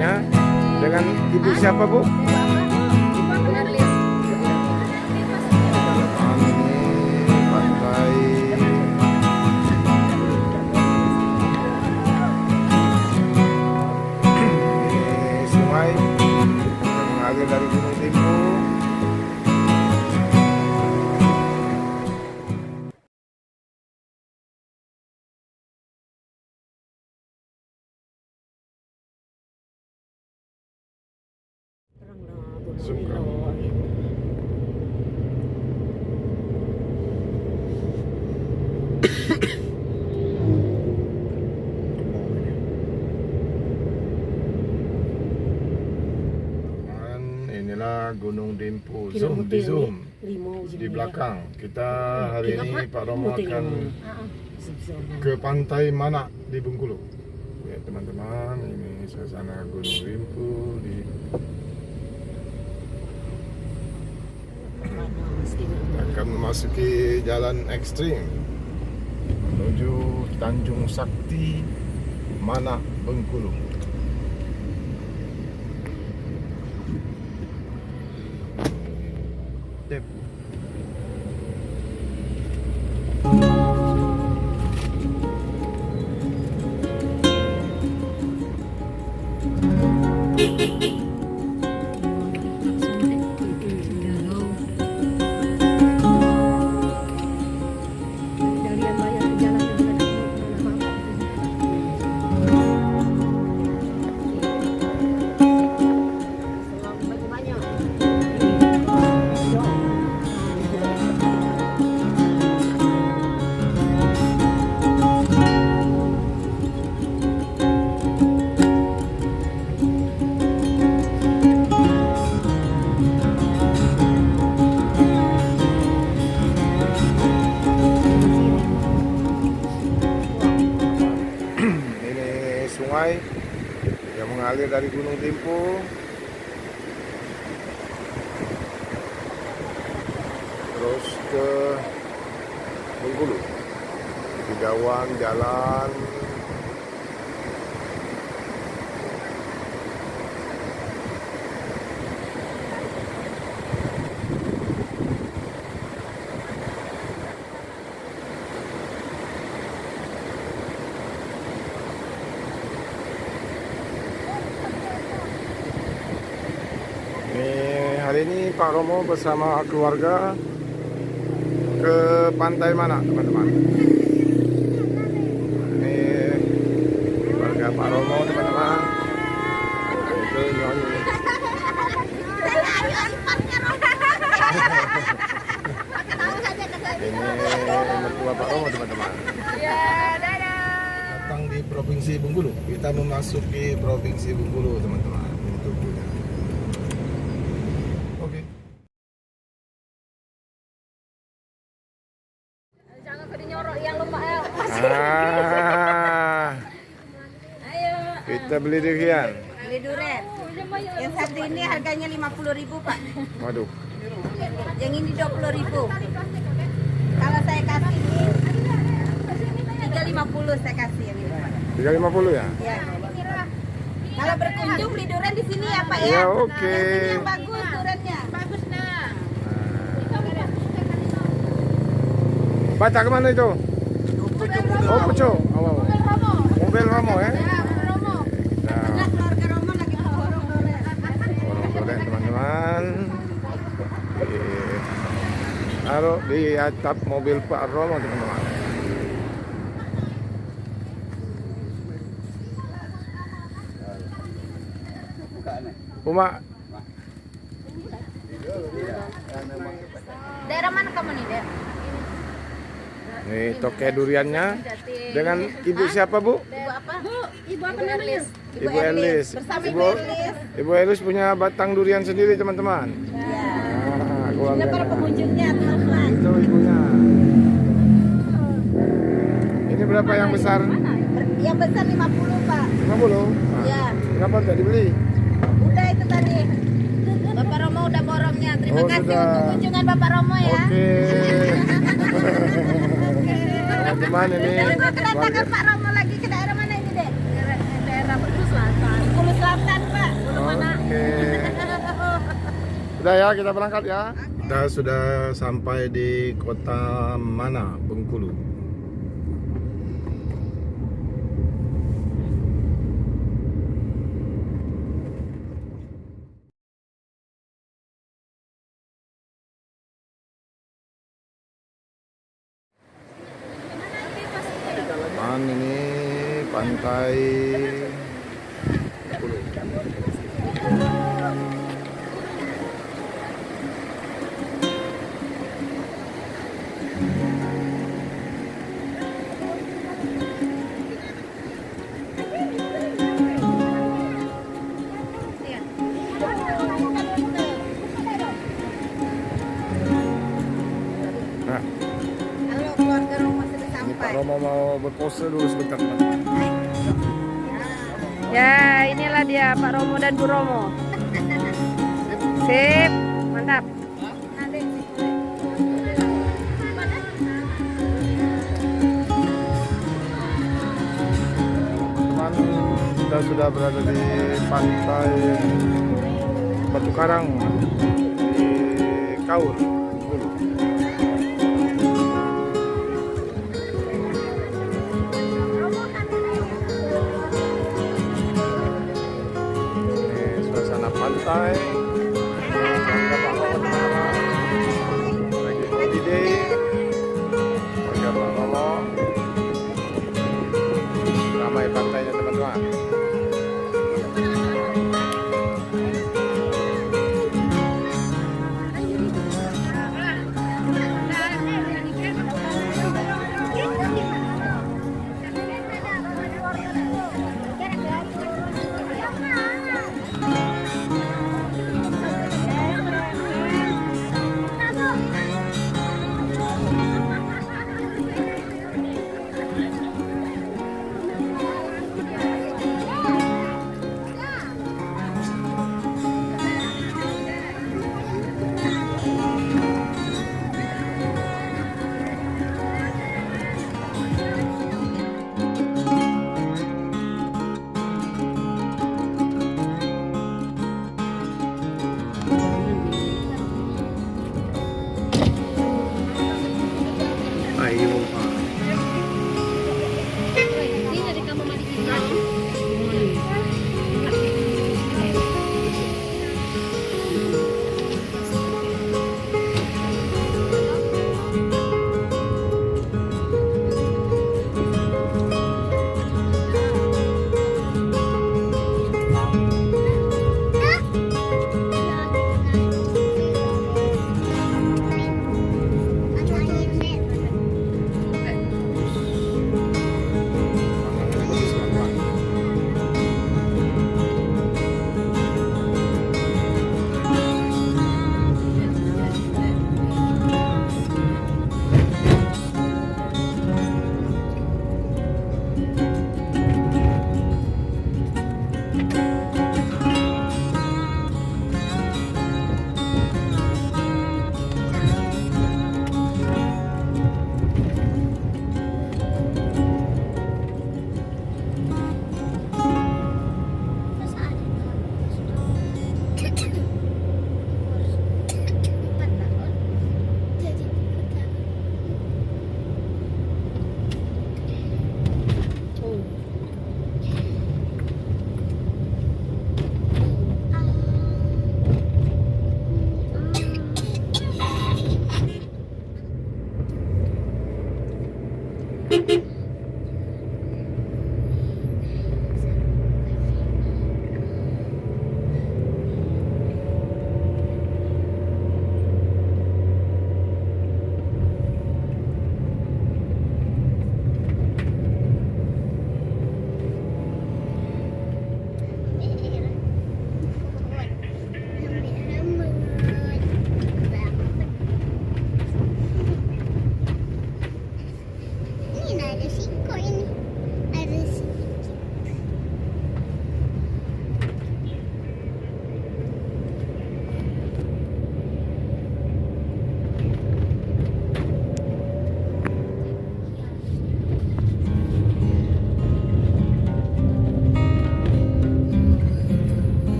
duriannya. Dengan ibu siapa, Bu? Pantai ini sungai yang mengalir dari Gunung Dempo. Inilah Gunung Dempo. Zoom di belakang. Kita hari ini Pak Romo akan ke pantai Manak di Bengkulu. Ya teman-teman, ini suasana Gunung Dempo di akan memasuki jalan ekstrim menuju Tanjung Sakti, Manak, Bengkulu. Sungai yang mengalir dari Gunung Dempo terus ke Bengkulu. Di Gawan jalan hari ini Pak Romo bersama keluarga ke pantai Manak, teman-teman. Ini keluarga Pak Romo, teman-teman. Itu nyonya. Ini mertua Pak Romo, teman-teman. Datang di Provinsi Bengkulu. Kita memasuki Provinsi Bengkulu, teman-teman. Kita beli durian. Beli durian. Yang satu ini harganya 50.000, Pak. Waduh. Yang ini 20.000. Kalau saya kasih ini 350 saya kasih yang ini, Pak. 350 ya? Iya. Kalau berkunjung beli durian di sini ya, Pak ya. Ya, oke. Yang sini yang bagus duriannya. Bagus nah. Baca kemana itu? Oh, Pucuk. Mobil Romo ya? Nah, keluarga Romo lagi borong durian. Borong durian, teman-teman. Taruh di atap mobil Pak Romo, teman-teman. Uma. Daerah mana kamu nih, Dek? Nih toke duriannya. Dengan ibu siapa, Bu? Ibu apa? Ibu apa namanya? Ibu Elis. Bersama Ibu Elis. Ibu Elis punya batang durian sendiri, teman-teman. Ya. Ini para pengunjungnya, teman-teman. Itu ibunya. Ini berapa yang besar? Yang besar 50, Pak. 50? Iya. Kenapa tidak dibeli? Udah itu tadi. Bapak Romo udah borongnya. Terima kasih sudah. untuk kunjungan Bapak Romo ya. Oke. Teman-teman ini. Kedatangan Pak Romo lagi ke daerah mana ini, Dek? Daerah Bengkulu Selatan. Bengkulu Selatan, Pak. Udah ya, kita berangkat ya. Kita sudah sampai di kota Mana, Bengkulu. Ini pantai Bengkulu. Nah, Halo keluarga Romo sudah ini Pak sampai. Romo mau berpose dulu sebentar, teman. Ya, inilah dia Pak Romo dan Bu Romo. Sip, mantap. Teman, kita sudah berada di pantai Batu Karang di Kaur, Bengkulu. Ini suasana pantai. Keluarga Pak Romo teman-teman. Lagi holiday. Keluarga Pak Romo. Ramai pantainya teman-teman.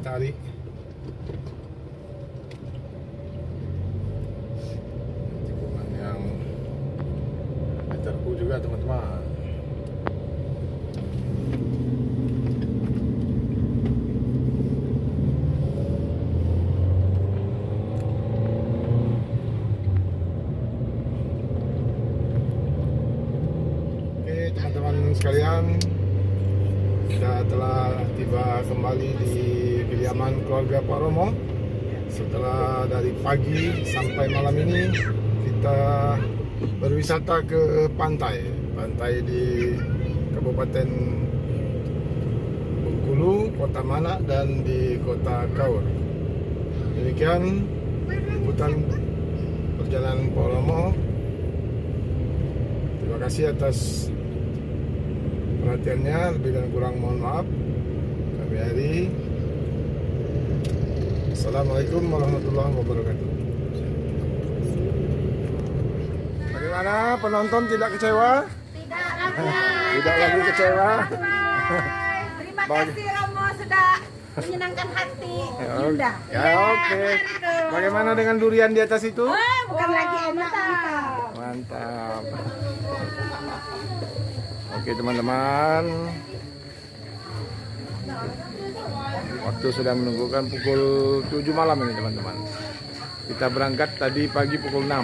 matahari. Tikungan yang terku juga teman-teman. Teman-teman sekalian, kita telah tiba kembali di kediaman keluarga Pak Romo. Setelah dari pagi sampai malam ini kita berwisata ke pantai di Kabupaten Bengkulu, Kota Manak, dan di Kota Kaur. Demikian liputan perjalanan Pak Romo. Terima kasih atas perhatiannya, lebih dan kurang mohon maaf. Kami hari. Assalamualaikum warahmatullahi wabarakatuh. Bagaimana penonton, tidak kecewa? Tidak lagi kecewa. Terima kasih Romo sudah menyenangkan hati Yunda. Ya, oke. Bagaimana dengan durian di atas itu? Bukan lagi enak. Mantap. Oke teman-teman, waktu sudah menunjukkan pukul 7 malam ini teman-teman. Kita berangkat tadi pagi pukul 6.